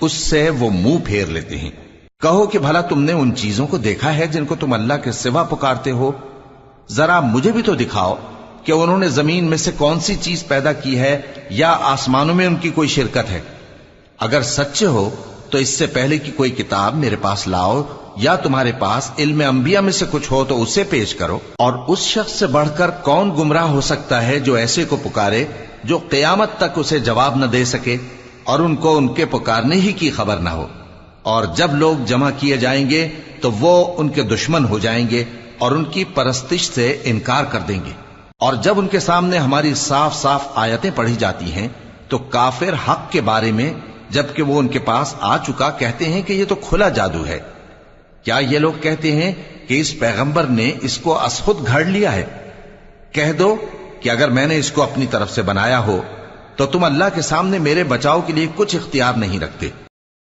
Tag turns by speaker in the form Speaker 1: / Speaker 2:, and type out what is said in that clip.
Speaker 1: اس سے وہ منہ پھیر لیتے ہیں۔ کہو کہ بھلا تم نے ان چیزوں کو دیکھا ہے جن کو تم اللہ کے سوا پکارتے ہو؟ ذرا مجھے بھی تو دکھاؤ کہ انہوں نے زمین میں سے کون سی چیز پیدا کی ہے یا آسمانوں میں ان کی کوئی شرکت ہے؟ اگر سچے ہو تو اس سے پہلے کی کوئی کتاب میرے پاس لاؤ، یا تمہارے پاس علم انبیاء میں سے کچھ ہو تو اسے پیش کرو۔ اور اس شخص سے بڑھ کر کون گمراہ ہو سکتا ہے جو ایسے کو پکارے جو قیامت تک اسے جواب نہ دے سکے اور ان کو ان کے پکارنے ہی کی خبر نہ ہو۔ اور جب لوگ جمع کیے جائیں گے تو وہ ان کے دشمن ہو جائیں گے اور ان کی پرستش سے انکار کر دیں گے۔ اور جب ان کے سامنے ہماری صاف صاف آیتیں پڑھی جاتی ہیں تو کافر حق کے بارے میں جبکہ وہ ان کے پاس آ چکا کہتے ہیں کہ یہ تو کھلا جادو ہے۔ کیا یہ لوگ کہتے ہیں کہ اس پیغمبر نے اس کو از خود گھڑ لیا ہے؟ کہہ دو کہ اگر میں نے اس کو اپنی طرف سے بنایا ہو تو تم اللہ کے سامنے میرے بچاؤ کے لیے کچھ اختیار نہیں رکھتے۔